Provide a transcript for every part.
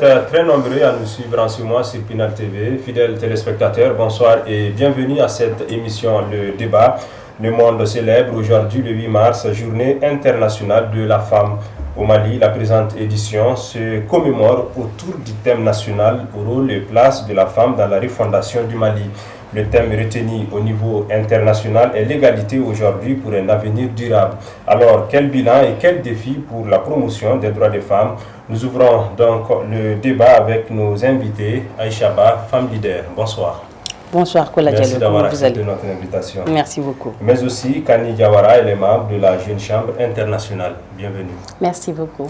êtes très nombreux à nous suivre en ce mois sur Pinal TV. Fidèles téléspectateurs, bonsoir et bienvenue à cette émission Le Débat. Le monde célèbre aujourd'hui le 8 mars, journée internationale de la femme. Au Mali, la présente édition se commémore autour du thème national au rôle et place de la femme dans la refondation du Mali. Le thème retenu au niveau international est l'égalité aujourd'hui pour un avenir durable. Alors, quel bilan et quel défi pour la promotion des droits des femmes? Nous ouvrons donc le débat avec nos invités. Aïcha Ba, femme leader. Bonsoir. Bonsoir, Kola Diallo. Merci d'avoir accepté notre invitation. Merci beaucoup. Mais aussi, Kani Diawara, elle est membre de la Jeune Chambre internationale. Bienvenue. Merci beaucoup.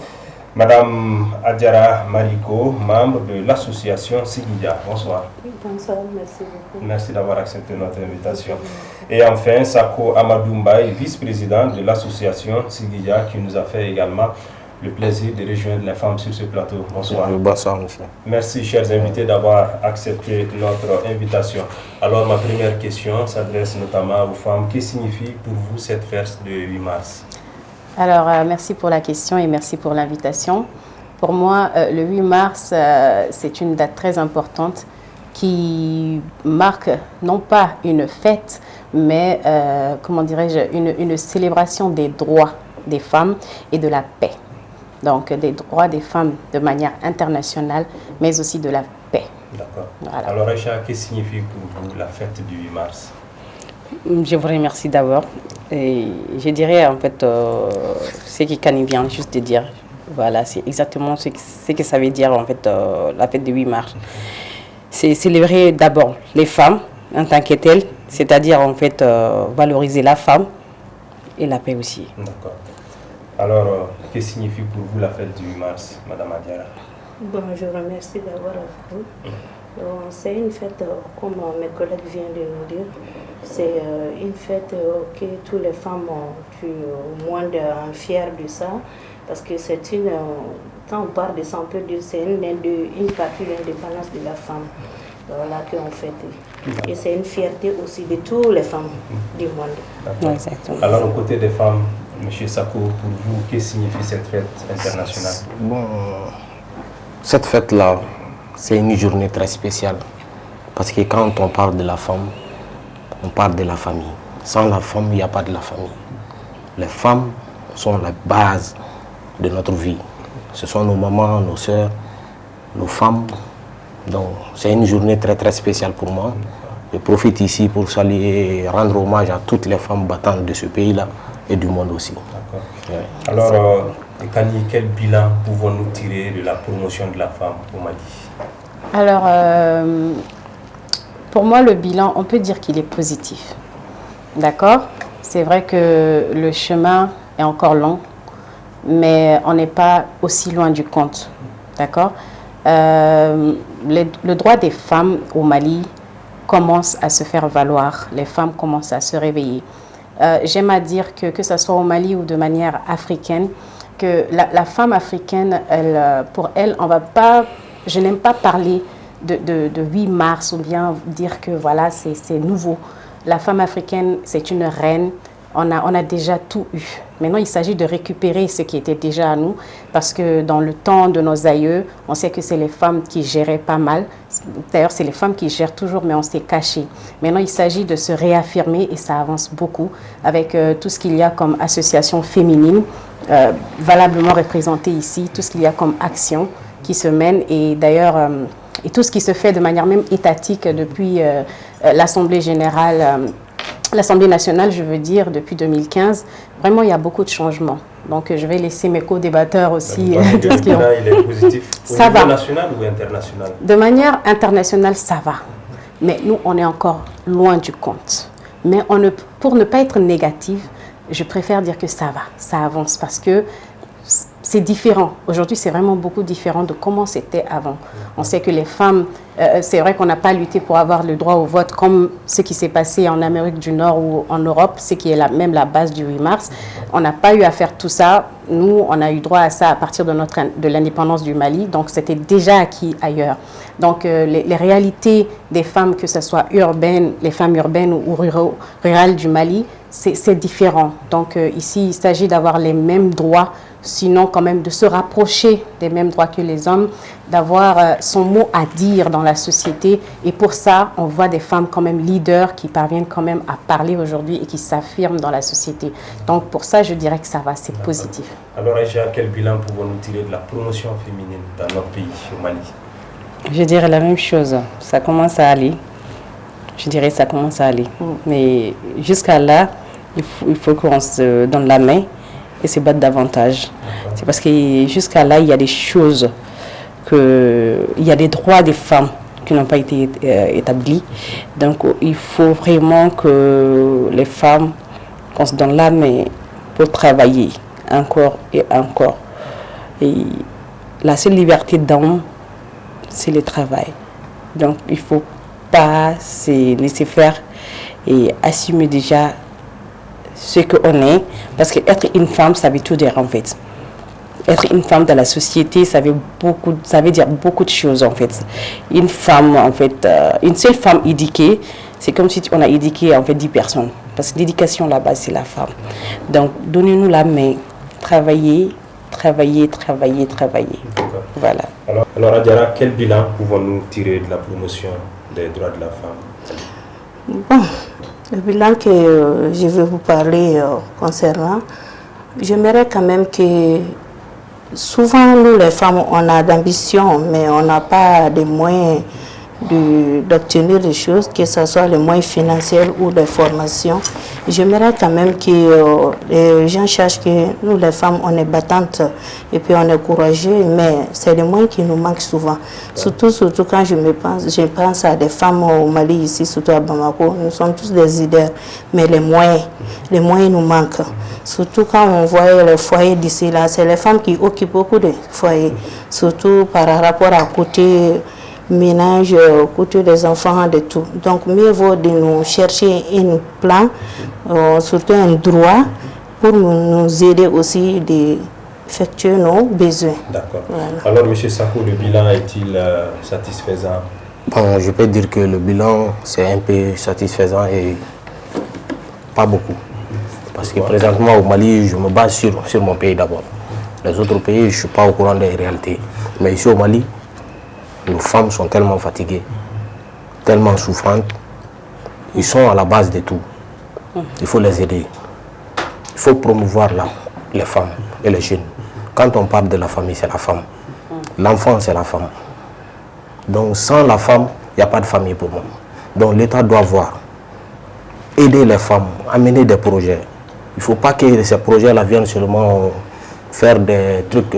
Madame Adjara Mariko, membre de l'association Sigidja. Bonsoir. Bonsoir, merci beaucoup. Merci d'avoir accepté notre invitation. Et enfin, Sako Amadou Mbaye, vice-président de l'association Sigidja, qui nous a fait également le plaisir de rejoindre les femmes sur ce plateau. Bonsoir. Bonsoir, monsieur. Merci, chers invités, d'avoir accepté notre invitation. Alors, ma première question s'adresse notamment aux femmes. Que signifie pour vous cette fête de 8 mars? Alors, merci pour la question et merci pour l'invitation. Pour moi, le 8 mars, c'est une date très importante qui marque non pas une fête, mais, comment dirais-je, une célébration des droits des femmes et de la paix. Donc, des droits des femmes de manière internationale, mais aussi de la paix. D'accord. Voilà. Alors, Aïcha, que signifie pour vous la fête du 8 mars? Je vous remercie d'abord. Et je dirais, en fait, ce que Kani vient juste de dire. Voilà, c'est exactement ce que ça veut dire, en fait, la fête du 8 mars. C'est célébrer d'abord les femmes en tant que telles, c'est-à-dire, en fait, valoriser la femme et la paix aussi. D'accord. Alors, que signifie pour vous la fête du 8 mars, Madame Adiara? Bon, je vous remercie d'avoir avec vous. C'est une fête, comme mes collègues viennent de nous dire, c'est une fête que toutes les femmes ont au moins fières de ça, parce que c'est une, quand on parle de ça, on peut dire que c'est une partie de l'indépendance de la femme, voilà, qu'on fête. Et c'est une fierté aussi de toutes les femmes du monde. Exactement. Alors, aux côtés des femmes, M. Sako, pour vous, que signifie cette fête internationale? Bon, cette fête-là, c'est une journée très spéciale. Parce que quand on parle de la femme, on parle de la famille. Sans la femme, il n'y a pas de la famille. Les femmes sont la base de notre vie. Ce sont nos mamans, nos soeurs, nos femmes. Donc, c'est une journée très très spéciale pour moi. Je profite ici pour saluer et rendre hommage à toutes les femmes battantes de ce pays-là et du monde aussi. D'accord. Ouais. Alors, Kani, quel bilan pouvons-nous tirer de la promotion de la femme au Mali? Alors, pour moi, le bilan, on peut dire qu'il est positif. D'accord? C'est vrai que le chemin est encore long, mais on n'est pas aussi loin du compte. D'accord? Le droit des femmes au Mali commence à se faire valoir. Les femmes commencent à se réveiller. J'aime à dire que ce soit au Mali ou de manière africaine, que la femme africaine, pour elle, on va pas... Je n'aime pas parler de 8 mars ou bien dire que voilà, c'est nouveau. La femme africaine, c'est une reine. On a déjà tout eu. Maintenant, il s'agit de récupérer ce qui était déjà à nous, parce que dans le temps de nos aïeux, on sait que c'est les femmes qui géraient pas mal. D'ailleurs, c'est les femmes qui gèrent toujours, mais on s'est caché. Maintenant, il s'agit de se réaffirmer et ça avance beaucoup avec tout ce qu'il y a comme association féminine, valablement représentée ici, tout ce qu'il y a comme action qui se mène et d'ailleurs et tout ce qui se fait de manière même étatique depuis l'Assemblée générale, l'Assemblée nationale, je veux dire, depuis 2015. Vraiment, il y a beaucoup de changements. Donc, je vais laisser mes co-débatteurs aussi. Il est positif au niveau national ou international? De manière internationale, ça va. Mais nous, on est encore loin du compte. Mais pour ne pas être négative, je préfère dire que ça va, ça avance parce que c'est différent. Aujourd'hui, c'est vraiment beaucoup différent de comment c'était avant. On sait que les femmes, c'est vrai qu'on n'a pas lutté pour avoir le droit au vote comme ce qui s'est passé en Amérique du Nord ou en Europe, ce qui est même la base du 8 mars. On n'a pas eu à faire tout ça. Nous, on a eu droit à ça à partir de l'indépendance du Mali. Donc, c'était déjà acquis ailleurs. Donc, les réalités des femmes, que ce soit urbaines, les femmes urbaines ou rurales du Mali, c'est différent. Donc, ici, il s'agit d'avoir les mêmes droits sinon quand même de se rapprocher des mêmes droits que les hommes, d'avoir son mot à dire dans la société. Et pour ça, on voit des femmes quand même leaders qui parviennent quand même à parler aujourd'hui et qui s'affirment dans la société. Donc pour ça, je dirais que ça va, c'est positif. Alors Aïcha, quel bilan pouvons-nous tirer de la promotion féminine dans notre pays, au Mali? Je dirais la même chose. Ça commence à aller. Je dirais que ça commence à aller. Mais jusqu'à là, il faut qu'on se donne la main et se battre davantage. C'est parce que jusqu'à là, il y a des choses, il y a des droits des femmes qui n'ont pas été établis. Donc, il faut vraiment que les femmes, qu'on se donne la main pour travailler encore et encore. Et la seule liberté d'homme, c'est le travail. Donc, il ne faut pas se laisser faire et assumer déjà ce qu'on est. Parce qu'être une femme, ça veut tout dire en fait. Être une femme dans la société, ça veut dire beaucoup de choses en fait. Une femme, en fait, une seule femme éduquée, c'est comme si on a éduqué en fait 10 personnes. Parce que l'éducation là-bas, c'est la femme. Donc, donnez-nous la main, travaillez. Voilà. Alors Adjara, quel bilan pouvons-nous tirer de la promotion des droits de la femme? Bon, le bilan que je vais vous parler concernant, j'aimerais quand même que souvent nous les femmes on a d'ambition mais on n'a pas de moyens d'obtenir des choses, que ce soit les moyens financiers ou de formation. J'aimerais quand même que les gens sachent que nous les femmes on est battantes et puis on est courageux, mais c'est les moyens qui nous manquent souvent. Surtout quand je pense à des femmes au Mali ici, surtout à Bamako, nous sommes tous des leaders, mais les moyens nous manquent. Surtout quand on voit les foyers d'ici là, c'est les femmes qui occupent beaucoup de foyers, surtout par rapport à côté ménage, côté des enfants, de tout. Donc mieux vaut de nous chercher un plan, surtout un droit, pour nous aider aussi d'effectuer nos besoins. D'accord. Voilà. Alors M. Sakou, le bilan est-il satisfaisant? Bon, je peux dire que le bilan c'est un peu satisfaisant et pas beaucoup. Parce que présentement au Mali, je me base sur mon pays d'abord. Les autres pays, je ne suis pas au courant des réalités. Mais ici au Mali, nos femmes sont tellement fatiguées, tellement souffrantes. Ils sont à la base de tout. Il faut les aider. Il faut promouvoir les femmes et les jeunes. Quand on parle de la famille, c'est la femme. L'enfant, c'est la femme. Donc sans la femme, il n'y a pas de famille pour moi. Donc l'État doit voir, aider les femmes, amener des projets. Il ne faut pas que ces projets-là viennent seulement faire des trucs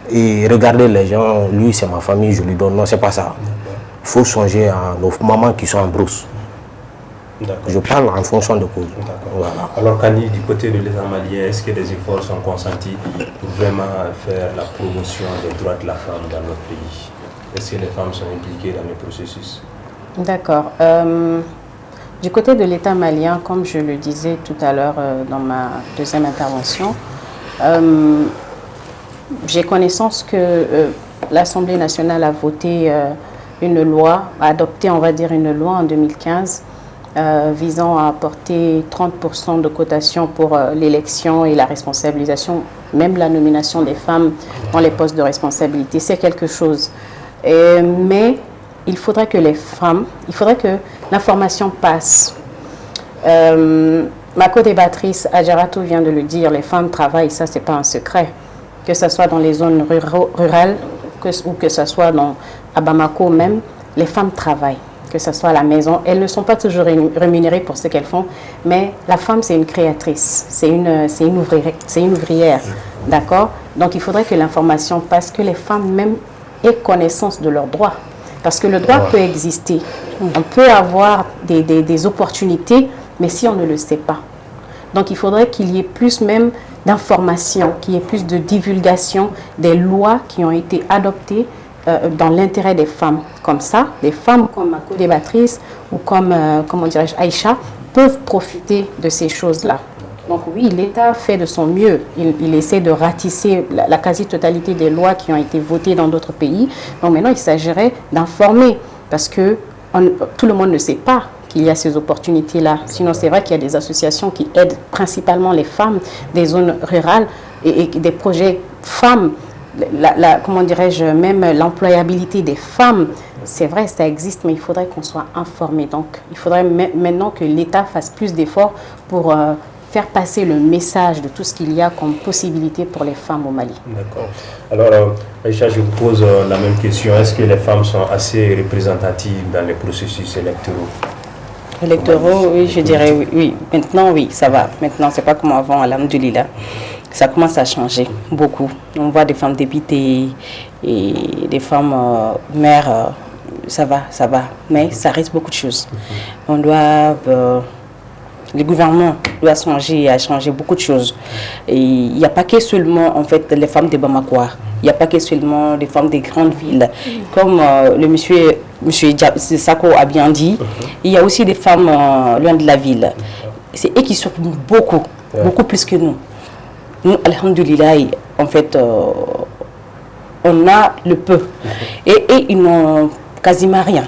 et regarder les gens, lui c'est ma famille, je lui donne. Non, c'est pas ça. Il faut songer à nos mamans qui sont en brousse. Je parle en fonction de cause. Voilà. Alors Kani, du côté de l'État malien, est-ce que des efforts sont consentis pour vraiment faire la promotion des droits de la femme dans notre pays? Est-ce que les femmes sont impliquées dans le processus? D'accord. Du côté de l'État malien, comme je le disais tout à l'heure dans ma deuxième intervention, j'ai connaissance que l'Assemblée nationale a voté une loi, a adopté, on va dire, une loi en 2015 visant à apporter 30% de cotation pour l'élection et la responsabilisation, même la nomination des femmes dans les postes de responsabilité. C'est quelque chose. Mais il faudrait que les femmes, il faudrait que l'information passe. Ma co-débattrice Adjaratou vient de le dire, les femmes travaillent, ça c'est pas un secret. Que ce soit dans les zones rurales ou que ce soit à Bamako même, les femmes travaillent. Que ce soit à la maison, elles ne sont pas toujours rémunérées pour ce qu'elles font, mais la femme c'est une créatrice, c'est une ouvrière, d'accord? Donc il faudrait que l'information passe, que les femmes même aient connaissance de leurs droits. Parce que le droit peut exister. On peut avoir des opportunités, mais si on ne le sait pas. Donc il faudrait qu'il y ait plus même d'informations, qu'il y ait plus de divulgation des lois qui ont été adoptées dans l'intérêt des femmes. Comme ça, des femmes comme ma co-débattrice ou comme, comment dirais-je, Aïcha, peuvent profiter de ces choses-là. Donc oui, l'État fait de son mieux. Il essaie de ratisser la quasi-totalité des lois qui ont été votées dans d'autres pays. Donc maintenant, il s'agirait d'informer parce que tout le monde ne sait pas qu'il y a ces opportunités-là. Sinon, c'est vrai qu'il y a des associations qui aident principalement les femmes des zones rurales et des projets femmes, comment dirais-je, même l'employabilité des femmes. C'est vrai, ça existe, mais il faudrait qu'on soit informé. Donc, il faudrait maintenant que l'État fasse plus d'efforts pour faire passer le message de tout ce qu'il y a comme possibilité pour les femmes au Mali. D'accord. Alors, Aïcha, je vous pose la même question. Est-ce que les femmes sont assez représentatives dans les processus électoraux? Électoraux, oui, je dirais oui, oui. Maintenant, oui, ça va. Maintenant, c'est pas comme avant, alhamdoulilah. Ça commence à changer beaucoup. On voit des femmes députées et des femmes mères. Ça va. Mais ça reste beaucoup de choses. On doit... le gouvernement doit songer à changer beaucoup de choses. Et il n'y a pas que seulement en fait, les femmes de Bamako. Il n'y a pas que seulement les femmes des grandes villes. Comme le monsieur Sako a bien dit, il y a aussi des femmes loin de la ville. C'est eux qui s'occupent beaucoup plus que nous. Nous, alhamdoulilah, en fait, on a le peu. Et ils n'ont quasiment rien.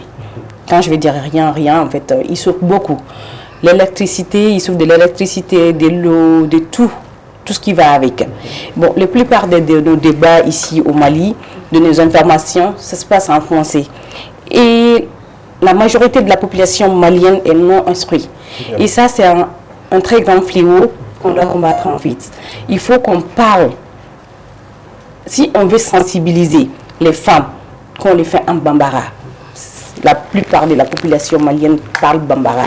Quand je vais dire rien, en fait, ils souffrent beaucoup. L'électricité, ils souffrent de l'électricité, de l'eau, de tout ce qui va avec. Bon, la plupart de nos débats ici au Mali, de nos informations, ça se passe en français. Et la majorité de la population malienne est non instruite. Et ça, c'est un très grand fléau qu'on doit combattre en fait. Il faut qu'on parle. Si on veut sensibiliser les femmes, qu'on les fait en bambara. La plupart de la population malienne parle bambara.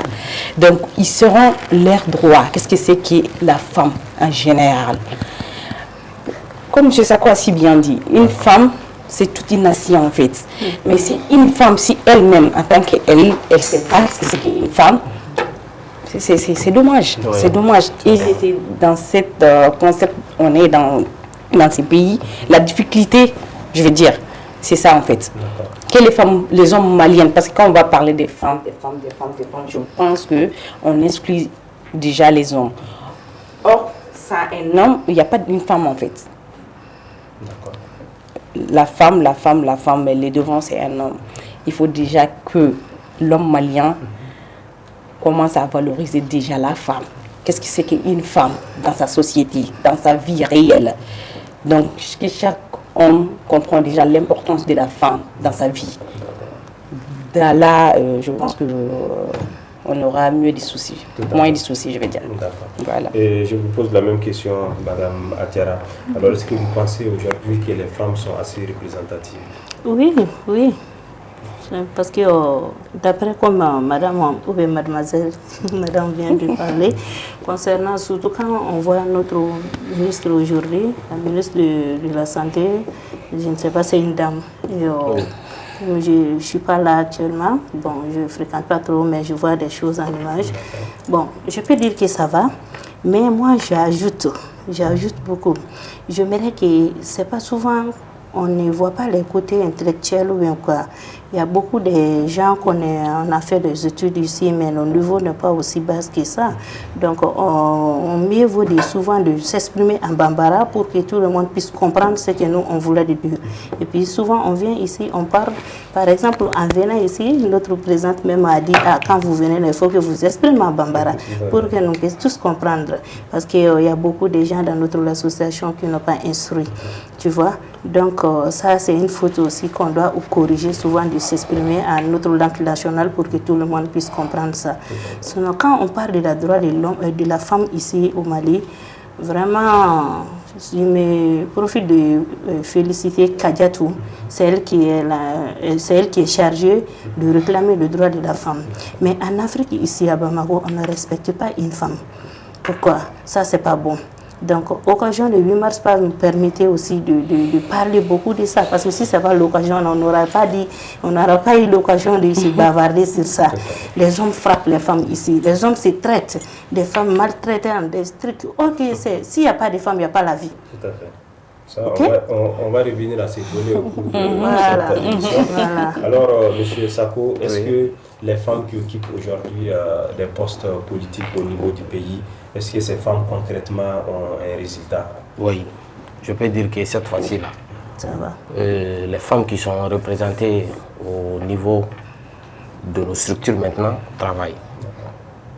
Donc, ils seront leurs droits. Qu'est-ce que c'est que la femme en général? Comme M. Sako a si bien dit, une femme, c'est toute une nation en fait. Mais si une femme, si elle-même, en tant qu'elle, elle ne sait pas ce que c'est qu'une femme, c'est dommage. Ouais. C'est dommage. Et c'est dans cette concept, on est dans ces pays, la difficulté, je veux dire, c'est ça en fait. Que les femmes, les hommes maliennes, parce que quand on va parler des femmes, je pense qu'on exclut déjà les hommes. Or, ça, un homme, il n'y a pas d'une femme en fait. La femme, mais les devants, c'est un homme. Il faut déjà que l'homme malien commence à valoriser déjà la femme. Qu'est-ce que c'est qu'une femme dans sa société, dans sa vie réelle? Donc, que chaque homme comprend déjà l'importance de la femme dans sa vie. Là, je pense que on aura moins de soucis, je vais dire. Voilà. Et je vous pose la même question, Madame Atiara. Alors, est-ce que vous pensez aujourd'hui que les femmes sont assez représentatives? Oui. Parce que d'après comme madame ou bien mademoiselle, madame vient de parler, concernant surtout quand on voit notre ministre aujourd'hui, la ministre de la Santé, je ne sais pas, c'est une dame. Et, je ne suis pas là actuellement, bon, je ne fréquente pas trop, mais je vois des choses en image. Bon, je peux dire que ça va, mais moi j'ajoute beaucoup. Je me dis que ce n'est pas souvent, on ne voit pas les côtés intellectuels ou bien quoi. Il y a beaucoup de gens on a fait des études ici, mais le niveau n'est pas aussi bas que ça. Donc, on mieux vaut souvent de s'exprimer en bambara pour que tout le monde puisse comprendre ce que nous, on voulait dire. Et puis, souvent, on vient ici, on parle. Par exemple, en venant ici, notre présidente même a dit, quand vous venez, il faut que vous exprimez en bambara pour que nous puissions tous comprendre. Parce qu'il y a beaucoup de gens dans notre association qui n'ont pas instruit. Tu vois? Donc, ça, c'est une faute aussi qu'on doit corriger souvent de s'exprimer en notre langue nationale pour que tout le monde puisse comprendre ça. Sinon, quand on parle de la droit de la femme ici au Mali, vraiment, je me profite de féliciter Kadiatou. C'est elle qui est chargée de réclamer le droit de la femme. Mais en Afrique, ici à Bamako, on ne respecte pas une femme. Pourquoi? Ça, c'est pas bon. Donc, l'occasion de 8 mars nous permettait aussi de parler beaucoup de ça. Parce que si ce n'est pas l'occasion, on n'aurait pas eu l'occasion de se bavarder sur ça. Les hommes frappent les femmes ici. Les hommes se traitent. Des femmes maltraitées dans des trucs. Ok, s'il n'y a pas de femmes, il n'y a pas la vie. Tout à fait. Ça, okay? on va revenir à ces données au cours de cette émission. Voilà. Alors, M. Sako, est-ce que les femmes qui occupent aujourd'hui des postes politiques au niveau du pays, est-ce que ces femmes concrètement ont un résultat? Oui, je peux dire que cette fois-ci-là, ça va. Les femmes qui sont représentées au niveau de nos structures maintenant travaillent.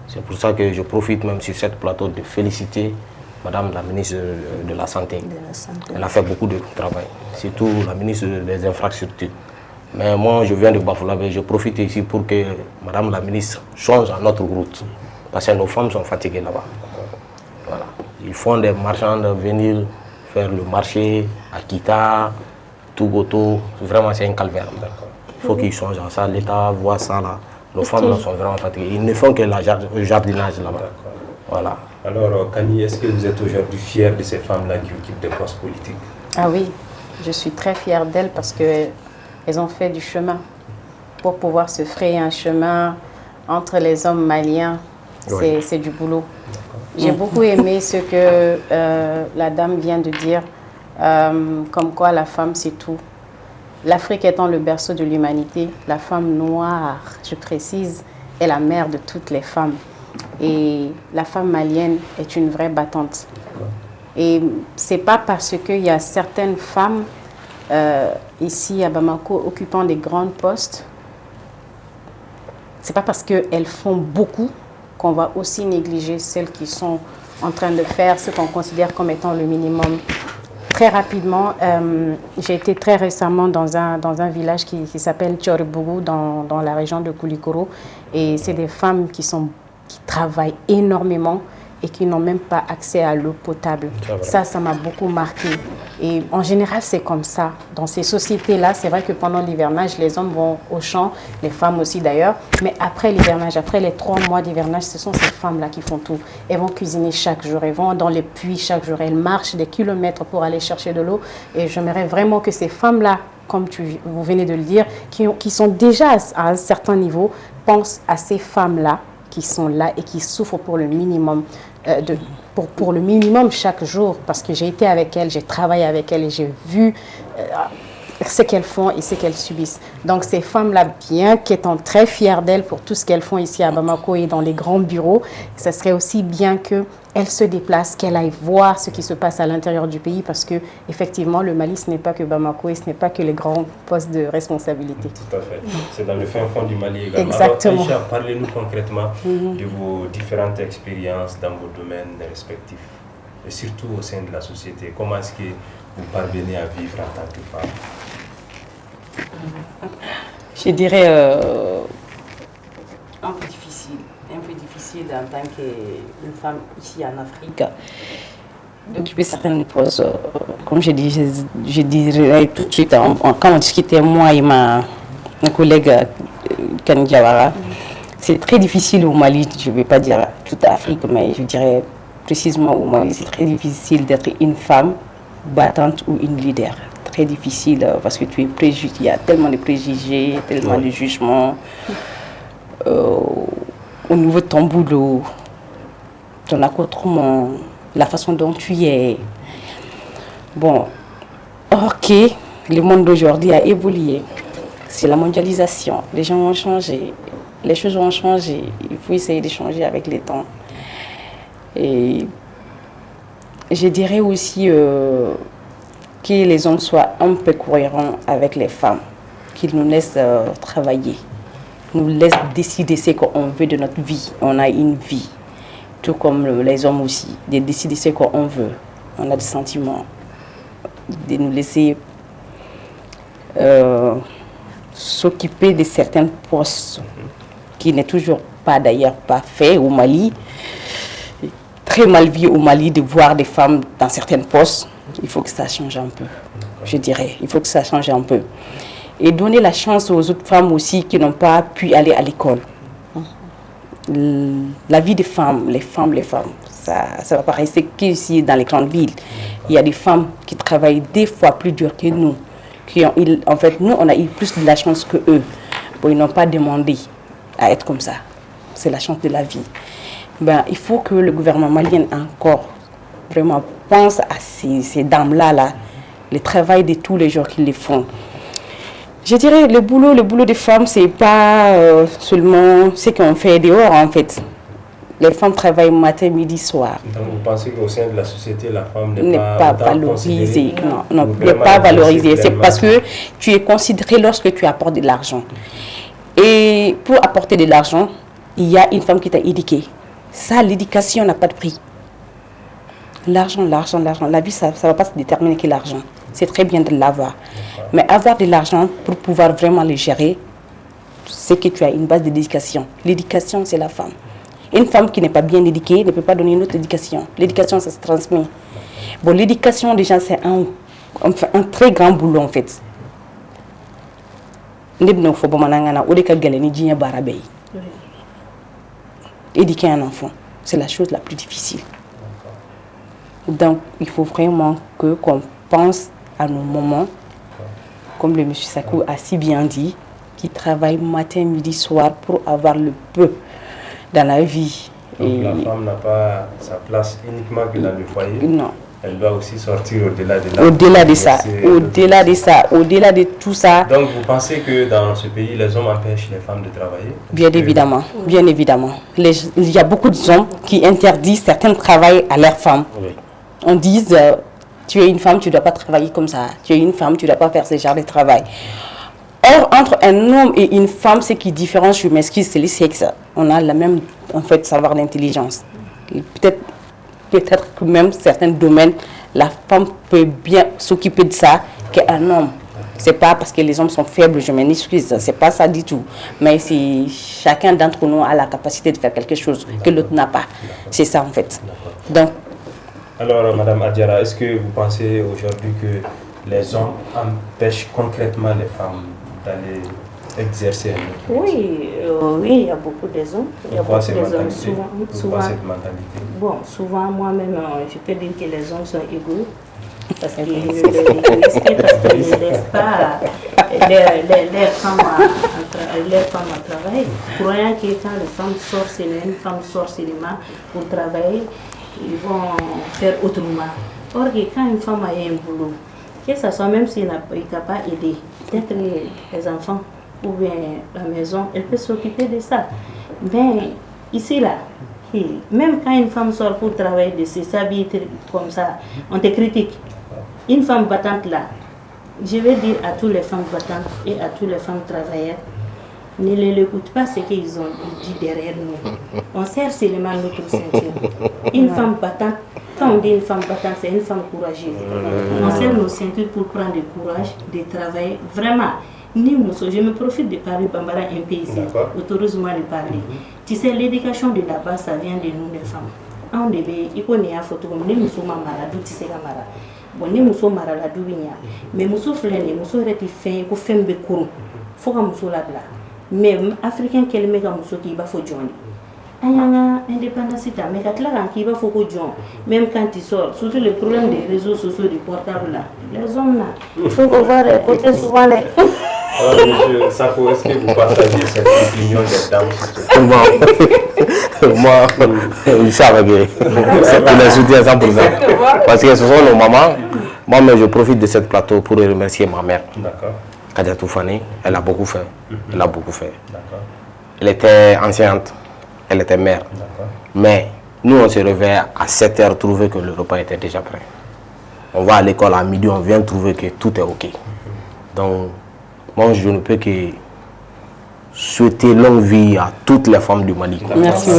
C'est pour ça que je profite même sur cette plateau de féliciter Madame la ministre de la Santé. De la santé. Elle a fait beaucoup de travail, surtout la ministre des Infrastructures. Mais moi, je viens de Bafoulavé, je profite ici pour que Madame la ministre change à notre route. Parce que nos femmes sont fatiguées là-bas. Voilà. Ils font des marchands venir faire le marché à Kita, Tougoto. Vraiment, c'est un calvaire. Il faut qu'ils changent à ça. L'État voit ça là. Nos femmes là, sont vraiment fatiguées. Ils ne font que le jardinage là-bas. Voilà. Alors, Kani, est-ce que vous êtes aujourd'hui fière de ces femmes-là qui occupent des postes politiques? Ah oui, je suis très fière d'elles parce qu'elles ont fait du chemin pour pouvoir se frayer un chemin entre les hommes maliens. Oui. C'est du boulot. J'ai beaucoup aimé ce que la dame vient de dire, comme quoi la femme c'est tout. L'Afrique étant le berceau de l'humanité, la femme noire, je précise, est la mère de toutes les femmes. Et la femme malienne est une vraie battante. Et c'est pas parce qu'il y a certaines femmes ici à Bamako occupant des grands postes, c'est pas parce qu'elles font beaucoup qu'on va aussi négliger celles qui sont en train de faire ce qu'on considère comme étant le minimum. Très rapidement, j'ai été très récemment dans un village qui s'appelle Tchoribougou, dans la région de Koulikoro. Et c'est des femmes qui travaillent énormément et qui n'ont même pas accès à l'eau potable. Ça m'a beaucoup marqué. Et en général, c'est comme ça. Dans ces sociétés-là, c'est vrai que pendant l'hivernage, les hommes vont au champ, les femmes aussi d'ailleurs. Mais après l'hivernage, après les 3 mois d'hivernage, ce sont ces femmes-là qui font tout. Elles vont cuisiner chaque jour, elles vont dans les puits chaque jour, elles marchent des kilomètres pour aller chercher de l'eau. Et j'aimerais vraiment que ces femmes-là, comme vous venez de le dire, qui sont déjà à un certain niveau, pensent à ces femmes-là qui sont là et qui souffrent pour le minimum, pour le minimum chaque jour, parce que j'ai été avec elles, j'ai travaillé avec elles et j'ai vu ce qu'elles font et ce qu'elles subissent. Donc ces femmes-là, bien qu'étant très fières d'elles pour tout ce qu'elles font ici à Bamako et dans les grands bureaux, ce serait aussi bien qu'elles se déplacent, qu'elles aillent voir ce qui se passe à l'intérieur du pays, parce que effectivement le Mali, ce n'est pas que Bamako et ce n'est pas que les grands postes de responsabilité. Tout à fait. C'est dans le fin fond du Mali également. Exactement. Alors, Aïcha, parlez-nous concrètement de vos différentes expériences dans vos domaines respectifs et surtout au sein de la société. Comment est-ce que vous parvenez à vivre en tant que femme? Je dirais un peu difficile en tant qu'une femme ici en Afrique d'occuper certaines postes. Comme je dirais tout de suite, quand on discutait moi et ma collègue Kani Diawara, c'est très difficile au Mali, je ne vais pas dire toute l'Afrique, mais je dirais précisément au Mali, c'est très difficile d'être une femme battante ou une leader. Très difficile parce que il y a tellement de préjugés, tellement de jugements au niveau de ton boulot, ton accoutrement, la façon dont tu es. Bon, ok, le monde d'aujourd'hui a évolué. C'est la mondialisation. Les gens ont changé, les choses ont changé. Il faut essayer de changer avec les temps. Et je dirais aussi que les hommes soient un peu cohérents avec les femmes, qu'ils nous laissent travailler, nous laissent décider ce qu'on veut de notre vie. On a une vie, tout comme les hommes aussi, de décider ce qu'on veut. On a des sentiments, de nous laisser s'occuper de certains postes qui n'est toujours pas d'ailleurs pas fait au Mali. Très mal vu au Mali de voir des femmes dans certains postes. Il faut que ça change un peu, je dirais. Il faut que ça change un peu. Et donner la chance aux autres femmes aussi qui n'ont pas pu aller à l'école. La vie des femmes, les femmes, ça va pas rester qu'ici dans les grandes villes. Il y a des femmes qui travaillent 2 fois plus dur que nous. En fait, nous, on a eu plus de la chance que eux. Bon, ils n'ont pas demandé à être comme ça. C'est la chance de la vie. Il faut que le gouvernement malien encore vraiment pense à ces dames-là, le travail de tous les jours qu'ils les font. Je dirais le boulot des femmes, c'est pas seulement ce qu'on fait dehors en fait. Les femmes travaillent matin, midi, soir. Donc vous pensez qu'au sein de la société, la femme n'est pas valorisée. Non, n'est pas valorisée. C'est parce que tu es considéré lorsque tu apportes de l'argent. Et pour apporter de l'argent, il y a une femme qui t'a éduqué. Ça, l'éducation n'a pas de prix. L'argent. La vie, ça ne va pas se déterminer que l'argent. C'est très bien de l'avoir. Mais avoir de l'argent pour pouvoir vraiment le gérer, c'est que tu as une base d'éducation. L'éducation, c'est la femme. Une femme qui n'est pas bien éduquée ne peut pas donner une autre éducation. L'éducation, ça se transmet. Bon, l'éducation, déjà, c'est un très grand boulot, en fait. Éduquer un enfant, c'est la chose la plus difficile. Donc, il faut vraiment qu'on pense à nos moments, comme le monsieur Sakou a si bien dit, qui travaille matin, midi, soir pour avoir le peu dans la vie. Donc, la femme n'a pas sa place uniquement que dans le foyer. Non. Elle doit aussi sortir au-delà de là. Au-delà de tout ça. Donc, vous pensez que dans ce pays, les hommes empêchent les femmes de travailler? Bien évidemment. Il y a beaucoup d'hommes qui interdisent certains travail à leurs femmes. Oui. On dit, tu es une femme, tu ne dois pas travailler comme ça. Tu es une femme, tu ne dois pas faire ce genre de travail. Or, entre un homme et une femme, ce qui différencie, je m'excuse, c'est le sexe. On a la même, en fait, savoir d'intelligence. Peut-être que même certains domaines, la femme peut bien s'occuper de ça qu'un homme. C'est pas parce que les hommes sont faibles, je m'en excuse, c'est pas ça du tout. Mais c'est chacun d'entre nous a la capacité de faire quelque chose que l'autre n'a pas. C'est ça en fait. Donc, alors, Madame Adiara, est-ce que vous pensez aujourd'hui que les hommes empêchent concrètement les femmes d'aller exercer un métier? Oui, il y a beaucoup d'hommes. Il y a beaucoup d'hommes. Souvent, cette mentalité? Bon, souvent, moi-même, je peux dire que les hommes sont égaux. Parce qu'ils ne laissent pas les femmes à travailler. Croyant que quand les femmes sortent, c'est une femme sort seulement pour travailler, ils vont faire autrement. Or, quand une femme a un boulot, que ce soit même s'il n'a pas aidé, peut-être les enfants ou bien la maison, elle peut s'occuper de ça. Mais ici, là, même quand une femme sort pour travailler de s'habiller comme ça, on te critique. Une femme battante là, je vais dire à toutes les femmes battantes et à toutes les femmes travailleurs, ne les écoute pas ce qu'ils ont dit derrière nous. On sert seulement notre ceinture. Une femme battante, quand on dit une femme battante, c'est une femme courageuse. On sert nos ceintures pour prendre du courage, de travailler. Vraiment, je me profite de parler Bambara un peu ici. Autorise-moi de parler. Tu sais, l'éducation de la base, ça vient de nous les femmes. On devait, il connaît la photo comme nous sommes malades, tu sais la mara. Bon, nous sommes malades la douinia. Mais nous sommes flânés, nous sommes rétifés, nous sommes bécourus. Faut que nous sommes là-bas. Mais africain quel méga muso qui va faut John. Ayanga indépendance ta mais quand là qui va faut que John. Même quand il sort, surtout le problème des réseaux sociaux du portable là. Les hommes là, il faut voir côté souvent les. Alors, monsieur Sako, est-ce que vous partagez cette opinion des dames sur ce Moi, je savais que je les soutiens 100%. Parce que ce sont nos mamans. Moi-même, je profite de cette plateau pour remercier ma mère. D'accord. Kadiatou Fani, elle a beaucoup fait. Elle a beaucoup fait. D'accord. Elle était enseignante, elle était mère. D'accord. Mais nous, on se réveille à 7 h, trouver que le repas était déjà prêt. On va à l'école à midi, on vient trouver que tout est OK. Donc, moi, je ne peux que souhaiter longue vie à toutes les femmes du Mali. Merci.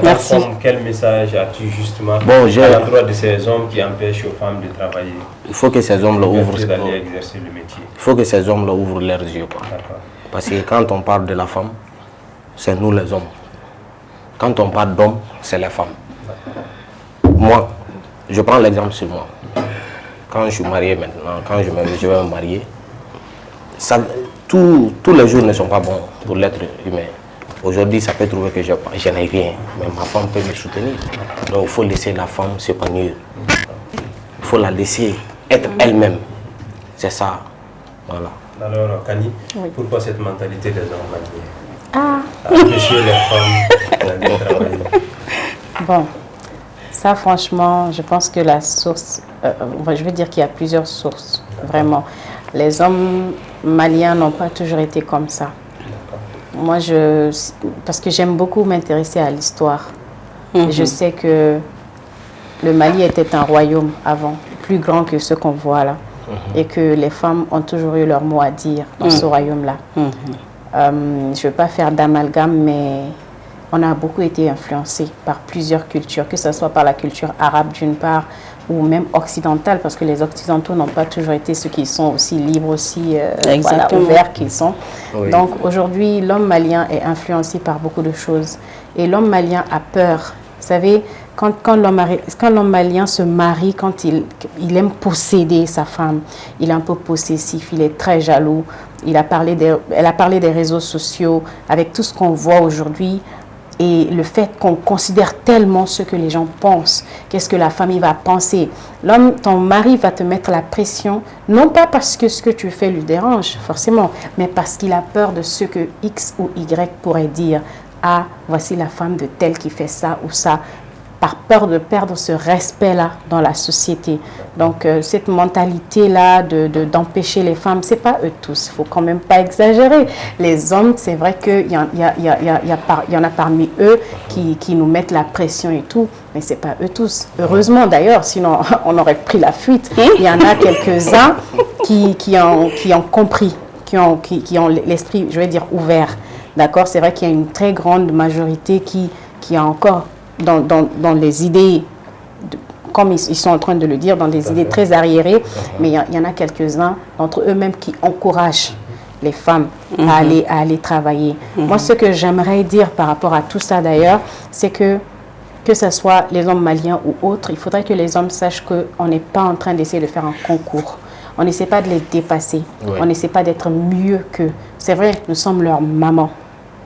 Merci. Quel message as-tu justement à l'endroit de ces hommes qui empêchent aux femmes de travailler? Il faut que ces hommes ouvrent d'aller exercer le métier. Il faut que ces hommes ouvrent leurs yeux. Parce que quand on parle de la femme, c'est nous les hommes. Quand on parle d'hommes, c'est les femmes. Moi, je prends l'exemple sur moi. Quand je suis marié maintenant, quand je vais me marier, tous les jours ne sont pas bons pour l'être humain. Aujourd'hui, ça peut trouver que je n'ai rien, mais ma femme peut me soutenir. Donc, il faut laisser la femme s'épanouir. Il faut la laisser être elle-même. C'est ça. Voilà. Alors, Kani, pourquoi cette mentalité des hommes empêcher les femmes de travailler? Bon, ça franchement, je pense que la source, je veux dire qu'il y a plusieurs sources, vraiment. Les hommes maliens n'ont pas toujours été comme ça. Moi, parce que j'aime beaucoup m'intéresser à l'histoire. Je sais que le Mali était un royaume avant, plus grand que ce qu'on voit là. Et que les femmes ont toujours eu leur mot à dire dans ce royaume-là. Je ne veux pas faire d'amalgame, mais on a beaucoup été influencé par plusieurs cultures, que ce soit par la culture arabe d'une part, ou même occidentale, parce que les Occidentaux n'ont pas toujours été ceux qui sont aussi libres, aussi voilà, ouverts qu'ils sont. Oui. Donc aujourd'hui, l'homme malien est influencé par beaucoup de choses. Et l'homme malien a peur. Vous savez, quand l'homme malien se marie, quand il aime posséder sa femme, il est un peu possessif, il est très jaloux. Elle a parlé des réseaux sociaux, avec tout ce qu'on voit aujourd'hui. Et le fait qu'on considère tellement ce que les gens pensent, qu'est-ce que la famille va penser. Ton mari va te mettre la pression, non pas parce que ce que tu fais lui dérange, forcément, mais parce qu'il a peur de ce que X ou Y pourrait dire. Ah, voici la femme de tel qui fait ça ou ça, par peur de perdre ce respect-là dans la société. Donc, cette mentalité-là d'empêcher les femmes, ce n'est pas eux tous, il ne faut quand même pas exagérer. Les hommes, c'est vrai qu'il y en a parmi eux qui nous mettent la pression et tout, mais ce n'est pas eux tous. Heureusement d'ailleurs, sinon on aurait pris la fuite. Il y en a quelques-uns qui ont compris, qui ont l'esprit, je vais dire, ouvert. D'accord, c'est vrai qu'il y a une très grande majorité qui a encore dans les idées, comme ils sont en train de le dire, dans des idées très arriérées, mais il y en a quelques-uns d'entre eux-mêmes qui encouragent les femmes à aller travailler. Moi, ce que j'aimerais dire par rapport à tout ça d'ailleurs, c'est que ce soit les hommes maliens ou autres, il faudrait que les hommes sachent qu'on n'est pas en train d'essayer de faire un concours. On n'essaie pas de les dépasser. On n'essaie pas d'être mieux qu'eux. C'est vrai, nous sommes leur maman.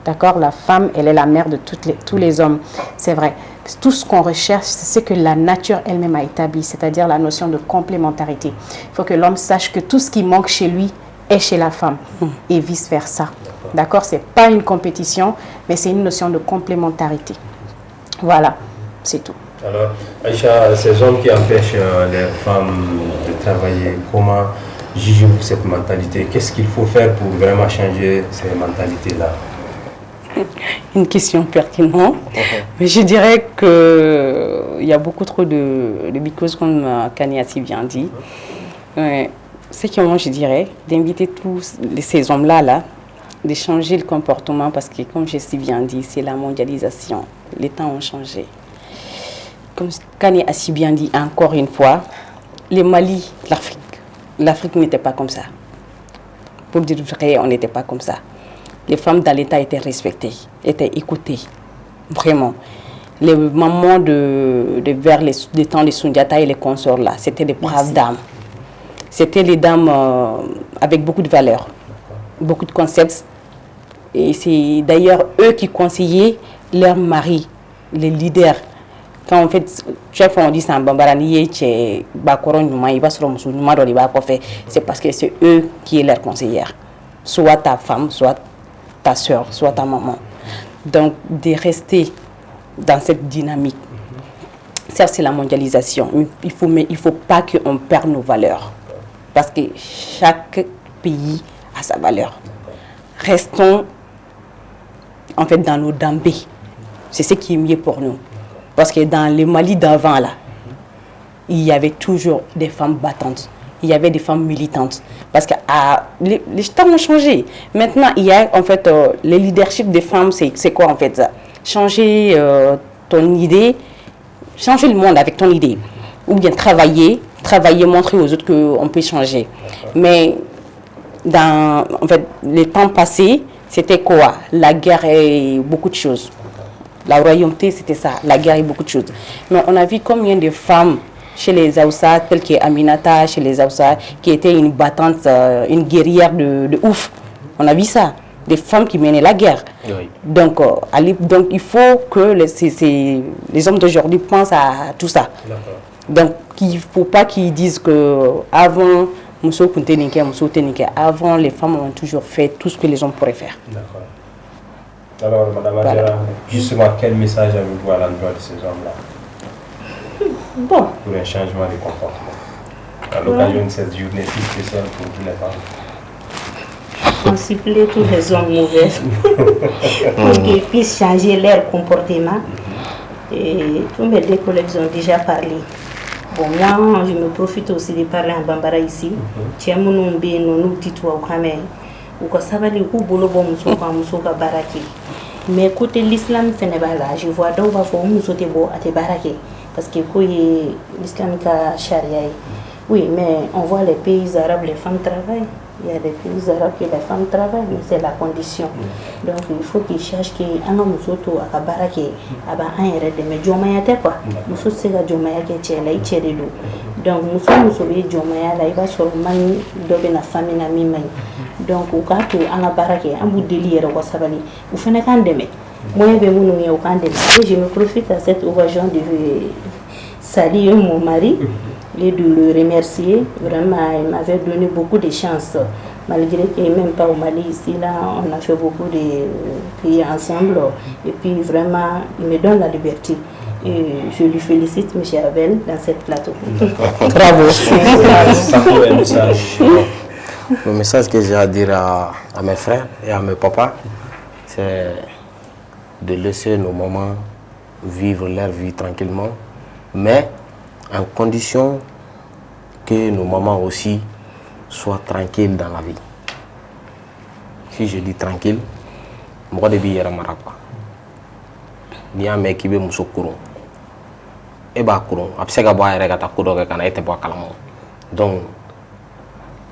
D'accord, la femme, elle est la mère de tous les hommes. C'est vrai. Tout ce qu'on recherche, c'est ce que la nature elle-même a établi, c'est-à-dire la notion de complémentarité. Il faut que l'homme sache que tout ce qui manque chez lui est chez la femme et vice-versa. D'accord, c'est pas une compétition, mais c'est une notion de complémentarité. Voilà, c'est tout. Alors, Aïcha, ces hommes qui empêchent les femmes de travailler, comment jugez-vous cette mentalité? Qu'est-ce qu'il faut faire pour vraiment changer ces mentalités-là? Une question pertinente. Mais je dirais qu'il y a beaucoup trop de because, comme Kani si bien dit. C'est que moi, je dirais d'inviter tous ces hommes-là, de changer le comportement, parce que, comme je si bien dit, c'est la mondialisation. Les temps ont changé. Comme Kani a si bien dit encore une fois, le Mali, l'Afrique n'était pas comme ça. Pour dire vrai, on n'était pas comme ça. Les femmes dans l'État étaient respectées, étaient écoutées, vraiment. Les mamans vers les temps de Sundiata et les consorts là, c'était des braves dames. C'était les dames avec beaucoup de valeurs, beaucoup de concepts. Et c'est d'ailleurs eux qui conseillaient leurs maris, les leaders. Quand en fait, chaque fois on dit ça en bambarani, c'est parce que c'est eux qui sont leurs conseillères. Soit ta femme, soit ta soeur, soit ta maman. Donc, de rester dans cette dynamique. Ça, c'est la mondialisation. Mais il ne faut pas qu'on perde nos valeurs. Parce que chaque pays a sa valeur. Restons, en fait, dans nos dambés. C'est ce qui est mieux pour nous. Parce que dans le Mali d'avant, là, il y avait toujours des femmes battantes. Il y avait des femmes militantes. Parce que les temps ont changé. Maintenant, il y a en fait le leadership des femmes, c'est quoi en fait ça? Changer ton idée, changer le monde avec ton idée. Ou bien travailler, montrer aux autres qu'on peut changer. Mais dans en fait, les temps passés, c'était quoi? La guerre et beaucoup de choses. La royauté, c'était ça. La guerre et beaucoup de choses. Mais on a vu combien de femmes chez les Aoussa, telle que Aminata, chez les Aoussa, qui était une battante, une guerrière de ouf. On a vu ça, des femmes qui menaient la guerre. Oui. Donc il faut que les hommes d'aujourd'hui pensent à tout ça. Donc il ne faut pas qu'ils disent qu'avant, avant, les femmes ont toujours fait tout ce que les hommes pourraient faire. D'accord. Alors, Madame Adjara, justement, quel message avez-vous à l'endroit de ces hommes-là? Bon. Pour un changement de comportement. À l'occasion de cette journée si spéciale pour tous les femmes. On ciblait tous les hommes mauvais pour qu'ils puissent changer leur comportement. Et tous mes deux collègues ont déjà parlé. Bon, moi, je me profite aussi de parler en Bambara ici. Tiens, mon nom est non, nous, titoua, ou kamé. Ou quoi ça va dire, ou bolo bon, musoka baraki. Mais côté l'islam, je vois donc parce que l'islam est charia. Oui, mais on voit les pays arabes, les femmes travaillent. Il y a des pays arabes que les femmes travaillent, mais c'est la condition. Donc il faut qu'ils cherchent que un homme surtout à barake, à un de mais jomayate quoi. Muso sega jomayake tchela itchere do. Donc muso be jomaya la iba sur mani dobe na famille na mi mani. Donc au cas où anga barake, un bout de lire ko sabali. Ou fene kan deme. Moi be munu ya kan deme. Je me profite à cette occasion de saluer mon mari. Et de le remercier. Vraiment, il m'avait donné beaucoup de chance. Malgré qu'il n'est même pas au Mali ici, là, on a fait beaucoup de pays ensemble. Et puis vraiment, il me donne la liberté. Et je lui félicite, M. Abel, dans cette plateau. Bravo. Le message que j'ai à dire à mes frères et à mes papas, c'est de laisser nos mamans vivre leur vie tranquillement, mais en condition que nos mamans aussi soient tranquilles dans la vie. Si je dis tranquille, moi de vie pas. Ni un mec qui veut muso courant, et bah courant. Après que boire regata courant que kana ete boire calmement. Donc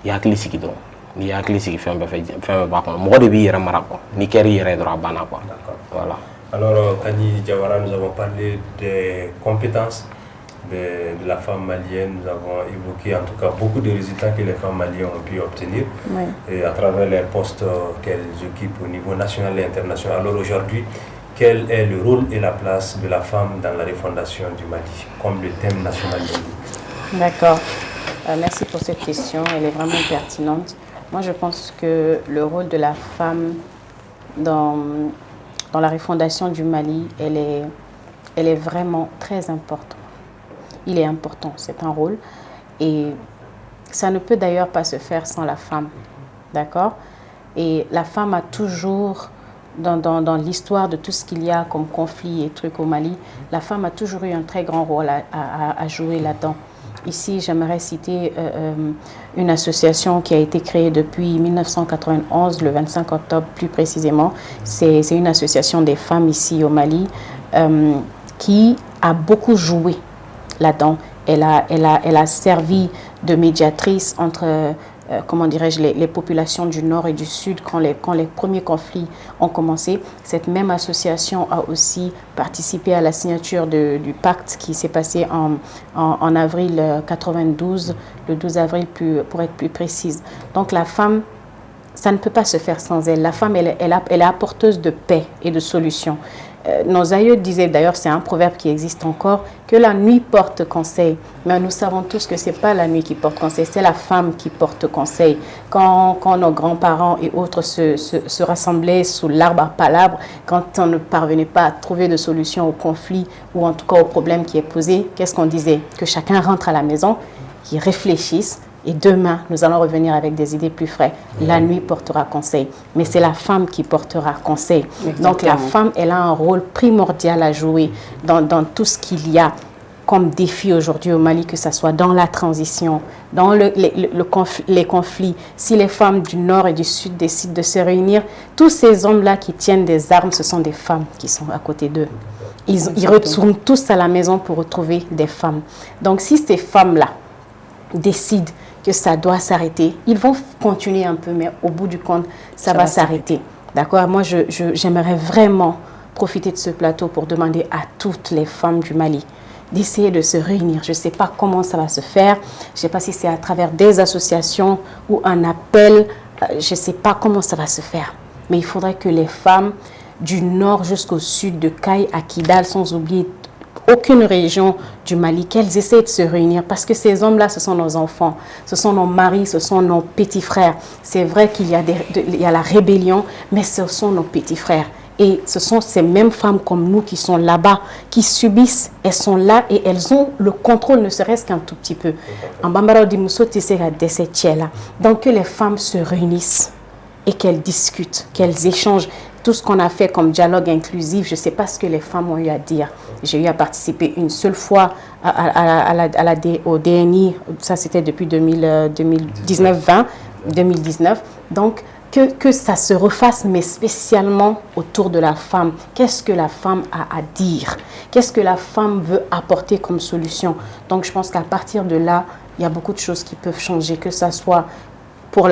il y a que qui donc, il y a que qui fait un peu pas. Moi de vie pas. Ni keri redra bana quoi. Voilà. Alors Kani Diawara, nous avons parlé des compétences de la femme malienne. Nous avons évoqué en tout cas beaucoup de résultats que les femmes maliennes ont pu obtenir et à travers les postes qu'elles occupent au niveau national et international. Alors aujourd'hui, quel est le rôle et la place de la femme dans la refondation du Mali, comme le thème national de l'île? D'accord. Merci pour cette question, elle est vraiment pertinente. Moi, je pense que le rôle de la femme dans la refondation du Mali, elle est vraiment très importante. Il est important, c'est un rôle. Et ça ne peut d'ailleurs pas se faire sans la femme. D'accord? Et la femme a toujours, dans l'histoire de tout ce qu'il y a comme conflit et trucs au Mali, la femme a toujours eu un très grand rôle à jouer là-dedans. Ici, j'aimerais citer une association qui a été créée depuis 1991, le 25 octobre plus précisément. C'est une association des femmes ici au Mali qui a beaucoup joué là-dedans. Elle a servi de médiatrice entre comment dirais-je, les populations du Nord et du Sud quand les premiers conflits ont commencé. Cette même association a aussi participé à la signature du pacte qui s'est passé en avril 92, le 12 avril pour être plus précise. Donc la femme, ça ne peut pas se faire sans elle. La femme, elle est apporteuse de paix et de solutions. Nos aïeux disaient, d'ailleurs c'est un proverbe qui existe encore, que la nuit porte conseil. Mais nous savons tous que ce n'est pas la nuit qui porte conseil, c'est la femme qui porte conseil. Quand nos grands-parents et autres se rassemblaient sous l'arbre à palabres, quand on ne parvenait pas à trouver de solution au conflit ou en tout cas au problème qui est posé, qu'est-ce qu'on disait? Que chacun rentre à la maison, qu'il réfléchisse. Et demain, nous allons revenir avec des idées plus fraîches. La nuit portera conseil. Mais c'est la femme qui portera conseil. Exactement. Donc la femme, elle a un rôle primordial à jouer dans tout ce qu'il y a comme défi aujourd'hui au Mali, que ce soit dans la transition, dans les conflits. Si les femmes du Nord et du Sud décident de se réunir, tous ces hommes-là qui tiennent des armes, ce sont des femmes qui sont à côté d'eux. Ils retournent tous à la maison pour retrouver des femmes. Donc si ces femmes-là décident que ça doit s'arrêter, ils vont continuer un peu, mais au bout du compte, ça va s'arrêter. D'accord? Moi, j'aimerais vraiment profiter de ce plateau pour demander à toutes les femmes du Mali d'essayer de se réunir. Je ne sais pas comment ça va se faire. Je ne sais pas si c'est à travers des associations ou un appel. Je ne sais pas comment ça va se faire. Mais il faudrait que les femmes du nord jusqu'au sud, de Kay à Kidal, sans oublier aucune région du Mali, qu'elles essaient de se réunir, parce que ces hommes-là, ce sont nos enfants, ce sont nos maris, ce sont nos petits frères. C'est vrai qu'il y a la rébellion, mais ce sont nos petits frères. Et ce sont ces mêmes femmes comme nous qui sont là-bas, qui subissent, elles sont là et elles ont le contrôle, ne serait-ce qu'un tout petit peu. En Bambara Dimuso, donc que les femmes se réunissent et qu'elles discutent, qu'elles échangent. Tout ce qu'on a fait comme dialogue inclusif, je ne sais pas ce que les femmes ont eu à dire. J'ai eu à participer une seule fois au DNI, ça c'était depuis 2019. Donc, que ça se refasse, mais spécialement autour de la femme. Qu'est-ce que la femme a à dire? Qu'est-ce que la femme veut apporter comme solution? Donc je pense qu'à partir de là, il y a beaucoup de choses qui peuvent changer, que ça soit pour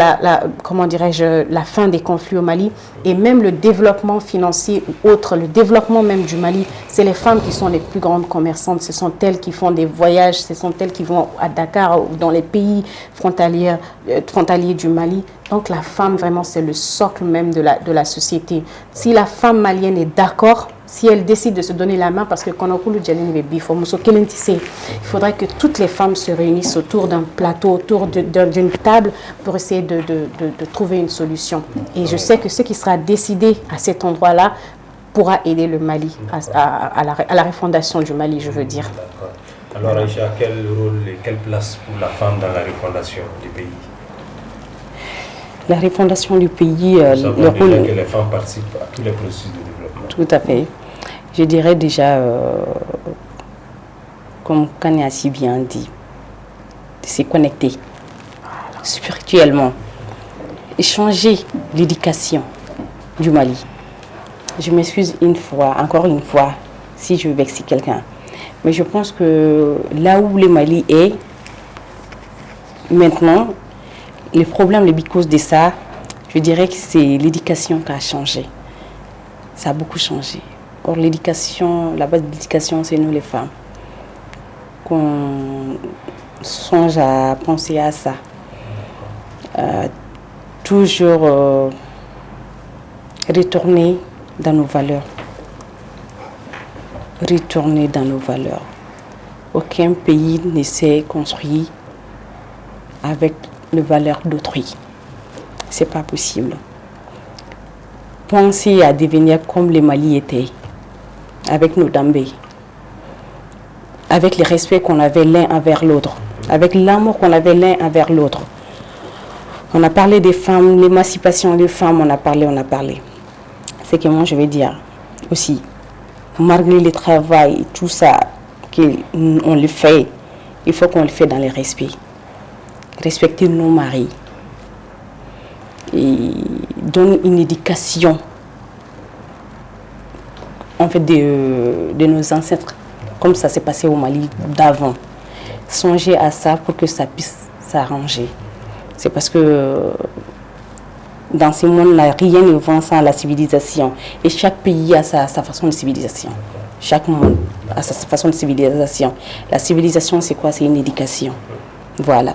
comment dirais-je, la fin des conflits au Mali et même le développement financier ou autre, le développement même du Mali. C'est les femmes qui sont les plus grandes commerçantes, ce sont elles qui font des voyages, ce sont elles qui vont à Dakar ou dans les pays frontaliers du Mali. Donc la femme, vraiment, c'est le socle même de la société. Si la femme malienne est d'accord, si elle décide de se donner la main, parce que il faudrait que toutes les femmes se réunissent autour d'un plateau, autour d'une table pour essayer de trouver une solution. Et je sais que ce qui sera décidé à cet endroit-là pourra aider le Mali à la refondation du Mali, je veux dire. Alors Aïcha, quel rôle et quelle place pour la femme dans la refondation du pays? La refondation du pays, le rôle que les femmes participent à tous les processus de développement. Tout à fait. Je dirais déjà, comme Kanye a si bien dit, de se connecter spirituellement et changer l'éducation du Mali. Je m'excuse encore une fois, si je vexe quelqu'un. Mais je pense que là où le Mali est, maintenant, le problème, les causes de ça, je dirais que c'est l'éducation qui a changé. Ça a beaucoup changé. Or, l'éducation, la base de l'éducation, c'est nous les femmes. Qu'on songe à penser à ça. Toujours retourner dans nos valeurs. Retourner dans nos valeurs. Aucun pays ne s'est construit avec les valeurs d'autrui. C'est pas possible. Penser à devenir comme le Mali était, avec nos Dambé, avec le respect qu'on avait l'un envers l'autre, avec l'amour qu'on avait l'un envers l'autre. On a parlé des femmes, l'émancipation des femmes, on a parlé. C'est que moi je vais dire aussi, malgré le travail, tout ça, qu'on le fait, il faut qu'on le fait dans le respect. Respecter nos maris et donner une éducation en fait de nos ancêtres, comme ça s'est passé au Mali d'avant. Songer à ça pour que ça puisse s'arranger. C'est parce que dans ce monde-là, rien ne va sans la civilisation. Et chaque pays a sa façon de civilisation. Chaque monde a sa façon de civilisation. La civilisation, c'est quoi? C'est une éducation. Voilà.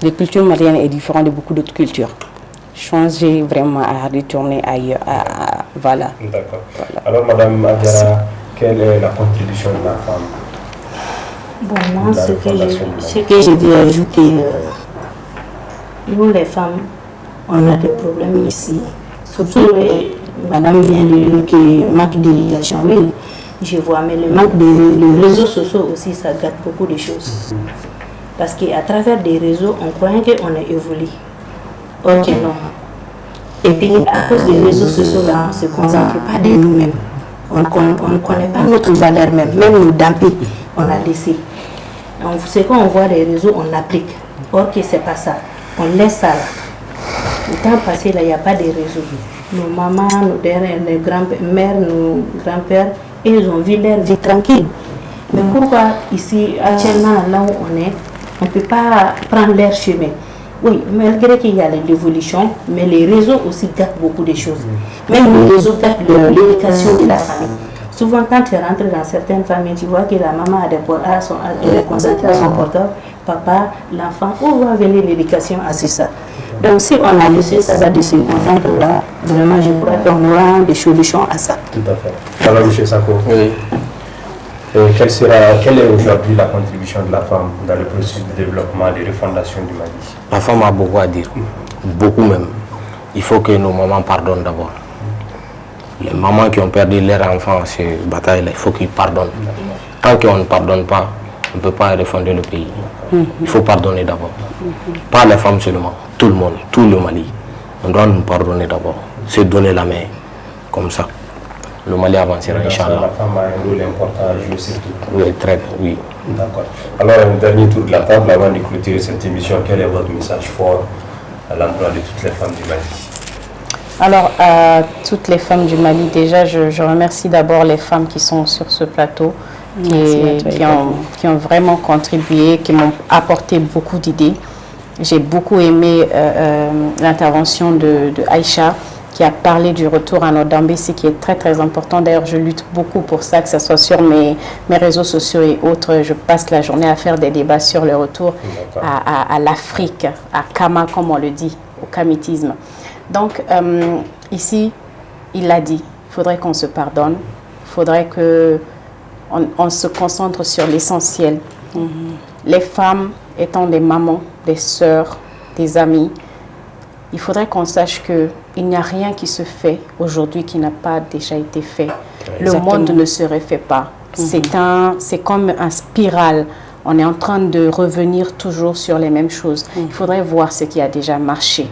La culture malienne est différente de beaucoup d'autres cultures. Changer vraiment à retourner ailleurs. Voilà. D'accord. Voilà. Alors, Madame Adiara, quelle est la contribution de la femme? Bon, moi, ce que j'ai dû ajouter, nous les femmes, on a des problèmes ici. Surtout, Madame vient de dire que manque d'éducation. Oui, je vois, mais le manque de réseaux sociaux aussi, ça gâte beaucoup de choses. Parce qu'à travers des réseaux, on croyait qu'on est évolué. Ok, non. Et puis, à cause des réseaux sociaux, là, on ne se concentre pas de nous-mêmes. On ne connaît pas notre valeur même. Même nous damper, on a laissé. Ce qu'on voit des réseaux, on l'applique. Ok, c'est pas ça. On laisse ça là. Le temps passé, là, il n'y a pas de réseaux. Nos mamans, nos grands-mères, nos grands-pères, ils ont vu leur vie tranquille. Mais pourquoi ici, actuellement, là où on est, on ne peut pas prendre leur chemin? Oui, malgré qu'il y a l'évolution, mais les réseaux aussi gâtent beaucoup de choses. Même les réseaux gâtent l'éducation de la famille. Souvent, quand tu rentres dans certaines familles, tu vois que la maman elle est concentrée à son portable, papa, l'enfant, où va venir l'éducation à ça? Donc, si on a laissé ça de se concentrer là, vraiment, je crois qu'on aura des solutions à ça. Tout à fait. Alors, M. Sako, Oui. Quelle est aujourd'hui la contribution de la femme dans le processus de développement et de refondation du Mali? La femme a beaucoup à dire, beaucoup même. Il faut que nos mamans pardonnent d'abord. Les mamans qui ont perdu leur enfant à cette bataille-là, il faut qu'ils pardonnent. Tant qu'on ne pardonne pas, on ne peut pas refonder le pays. Il faut pardonner d'abord. Pas les femmes seulement, tout le monde, tout le Mali. On doit nous pardonner d'abord, se donner la main, comme ça. Le Mali avancera, Inch'Allah. La femme a un rôle important à jouer surtout. Oui, très bien, oui. D'accord. Alors, un dernier tour de la table avant de clôturer cette émission. Quel est votre message fort à l'endroit de toutes les femmes du Mali? Alors, à toutes les femmes du Mali, déjà, je remercie d'abord les femmes qui sont sur ce plateau, qui ont vraiment contribué, qui m'ont apporté beaucoup d'idées. J'ai beaucoup aimé l'intervention de Aïcha, qui a parlé du retour à Nord-Dambé, qui est très très important. D'ailleurs, je lutte beaucoup pour ça, que ce soit sur mes réseaux sociaux et autres. Je passe la journée à faire des débats sur le retour à l'Afrique, à Kama, comme on le dit, au kamitisme. Donc, ici, il l'a dit, il faudrait qu'on se pardonne, il faudrait qu'on se concentre sur l'essentiel. Les femmes étant des mamans, des sœurs, des amies, il faudrait qu'on sache qu'il n'y a rien qui se fait aujourd'hui qui n'a pas déjà été fait. Le monde ne se refait pas. C'est comme un spirale. On est en train de revenir toujours sur les mêmes choses. Il faudrait voir ce qui a déjà marché.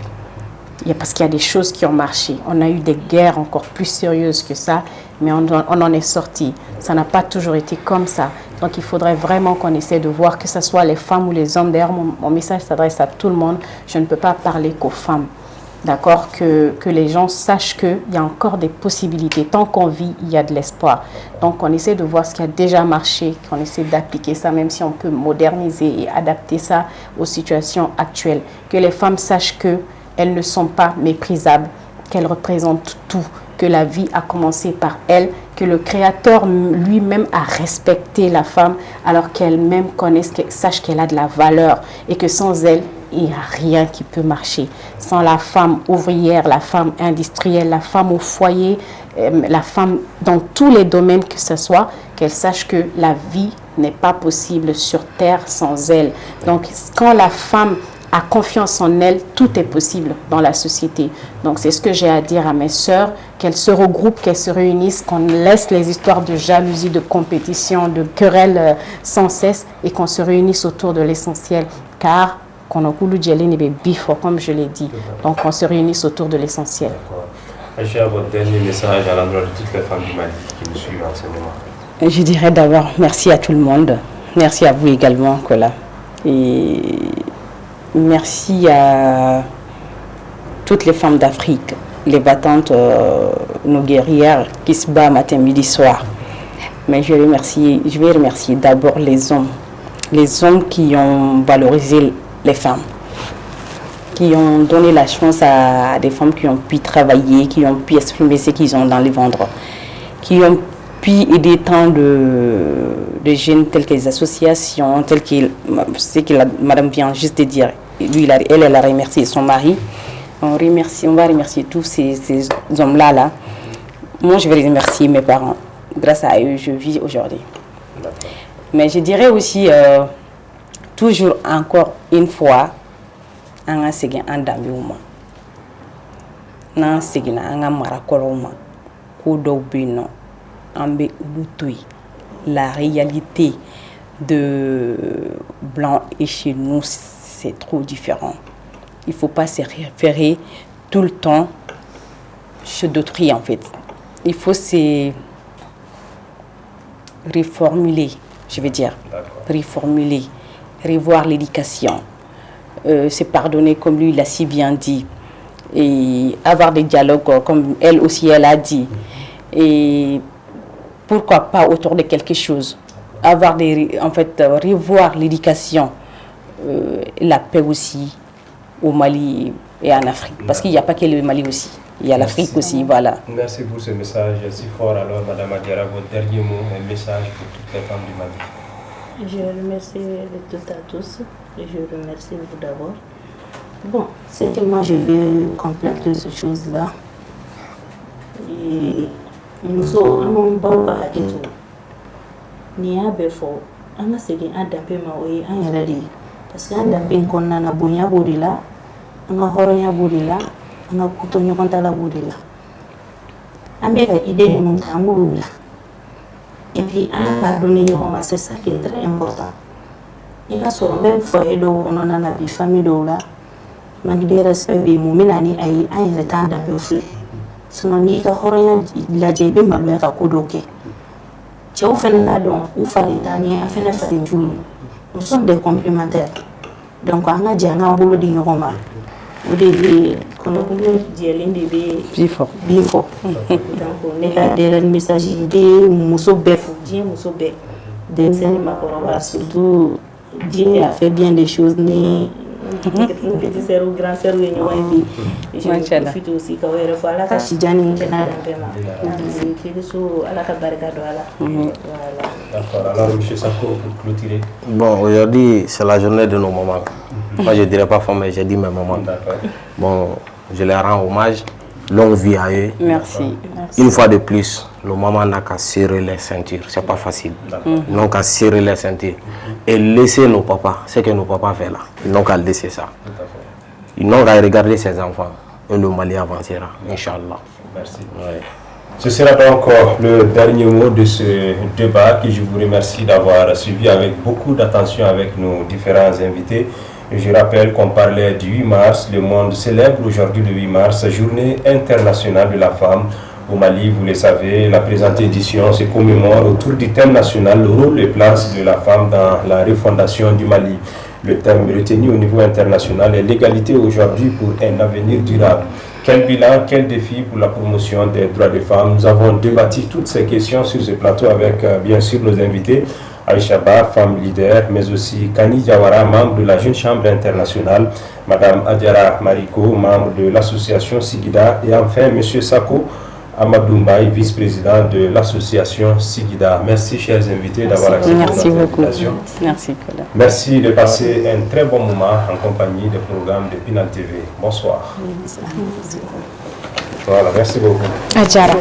Parce qu'il y a des choses qui ont marché. On a eu des guerres encore plus sérieuses que ça, mais on en est sorti. Ça n'a pas toujours été comme ça. Donc il faudrait vraiment qu'on essaie de voir, que ce soit les femmes ou les hommes. D'ailleurs, mon message s'adresse à tout le monde. Je ne peux pas parler qu'aux femmes. D'accord, que les gens sachent qu'il y a encore des possibilités. Tant qu'on vit, il y a de l'espoir. Donc on essaie de voir ce qui a déjà marché, qu'on essaie d'appliquer ça, même si on peut moderniser et adapter ça aux situations actuelles. Que les femmes sachent qu'elles ne sont pas méprisables, qu'elles représentent tout, que la vie a commencé par elles, que le Créateur lui-même a respecté la femme, alors qu'elle-même sache qu'elle a de la valeur et que sans elle, il n'y a rien qui peut marcher. Sans la femme ouvrière, la femme industrielle, la femme au foyer, la femme dans tous les domaines que ce soit, qu'elle sache que la vie n'est pas possible sur terre sans elle. Donc, quand la femme a confiance en elle, tout est possible dans la société. Donc, c'est ce que j'ai à dire à mes sœurs, qu'elles se regroupent, qu'elles se réunissent, qu'on laisse les histoires de jalousie, de compétition, de querelles sans cesse et qu'on se réunisse autour de l'essentiel. Car comme je l'ai dit. Donc on se réunisse autour de l'essentiel. Aïcha, votre dernier message à l'endroit de toutes les femmes du Mali qui nous suivent en ce moment. Je dirais d'abord merci à tout le monde. Merci à vous également, Kola. Et merci à toutes les femmes d'Afrique, les battantes, nos guerrières qui se battent matin, midi, soir. Mais je vais remercier d'abord les hommes qui ont valorisé les femmes, qui ont donné la chance à des femmes qui ont pu travailler, qui ont pu exprimer ce qu'ils ont dans les ventres, qui ont pu aider tant de jeunes telles que les associations, telles que ce que madame vient juste de dire. Lui, elle a remercié son mari. On va remercier tous ces hommes-là. Moi, je vais remercier mes parents. Grâce à eux, je vis aujourd'hui. Mais je dirais aussi, toujours encore une fois, on a segin un dambiuma. Nan segina anga marakoloma. Kodo bino. Ambe ulutui. La réalité de blanc et chez nous, c'est trop différent. Il ne faut pas se référer tout le temps chez d'autrui en fait. Il faut se reformuler, je veux dire. Reformuler, revoir l'éducation, se pardonner comme lui l'a si bien dit, et avoir des dialogues comme elle aussi elle a dit, et pourquoi pas autour de quelque chose, revoir l'éducation, la paix aussi au Mali et en Afrique, parce qu'il n'y a pas que le Mali aussi. Il y a l'Afrique aussi, voilà. Merci pour ce message si fort. Alors, Madame Adiara, votre dernier mot, un message pour toutes les femmes du Mali. Je remercie toutes à tous. Et je remercie vous d'abord. Bon, c'est que moi je vais compléter ces choses-là. Et nous sommes pas du tout. Ni à Befo, on a segué un dampé maoui, un yalali. Parce qu'un dampé qu'on a na bonya bourila, on a horonya bourila. On a coutonné contre la bourrila. On a une idée de mon amour. Et puis, on a pardonné, c'est ça qui est très important. Il y a ce même foyer d'eau, on a une famille d'eau là. Malgré le respect de mon ménani, il y a un retard d'un peu. Sinon, il y a rien, il a dit, ma mère a coudé. Tu as fait un don, ou faire les derniers, a fait un faire une. Nous sommes des complémentaires. Donc, on a dit un boulot d'ignorant. o de bɛ kɔnɔboli jɛlen de bɛ bin fɔ donc ne ka dernier message bɛ muso bɛɛ fo diɲɛ muso bɛɛ denmisɛnnin maakɔrɔba surtout Dieu a fait bien des choses ni petit sœur ou grand sœur ye ɲɔgɔn ye bi je profite aussi ka o yɛrɛ fɔ ala ka sijani kɛ n'a danfɛn ma kiriso ala ka barika don a la voilà. D'accord, alors M. Sako, pour clôturer. Bon, aujourd'hui c'est la journée de nos mamans. Moi je dirais pas femme, mais j'ai dit mes mamans. Bon, je les rends hommage, longue vie à eux. Merci. Une fois de plus, nos mamans n'ont qu'à serrer les ceintures, c'est pas facile. Ils n'ont qu'à serrer les ceintures et laisser nos papas, ce que nos papas font là. Ils n'ont qu'à laisser ça. Ils n'ont qu'à regarder ses enfants et le Mali avancera, Inch'Allah. Merci. Ouais. Ce sera donc le dernier mot de ce débat que je vous remercie d'avoir suivi avec beaucoup d'attention avec nos différents invités. Et je rappelle qu'on parlait du 8 mars, le monde célèbre aujourd'hui le 8 mars, journée internationale de la femme. Au Mali, vous le savez, la présente édition se commémore autour du thème national, le rôle et place de la femme dans la refondation du Mali. Le thème retenu au niveau international est l'égalité aujourd'hui pour un avenir durable. Quel bilan, quel défi pour la promotion des droits des femmes? Nous avons débattu toutes ces questions sur ce plateau avec bien sûr nos invités. Aïcha Ba, femme leader, mais aussi Kani Diawara, membre de la Jeune Chambre internationale, Madame Adiara Mariko, membre de l'association Sigida, et enfin M. Sako Amadou Mbaye, vice-président de l'association Sigida. Merci chers invités d'avoir accepté notre invitation. Merci beaucoup. Merci de passer un très bon moment en compagnie des programmes de Pinal TV. Bonsoir. Voilà, merci beaucoup. Adjara.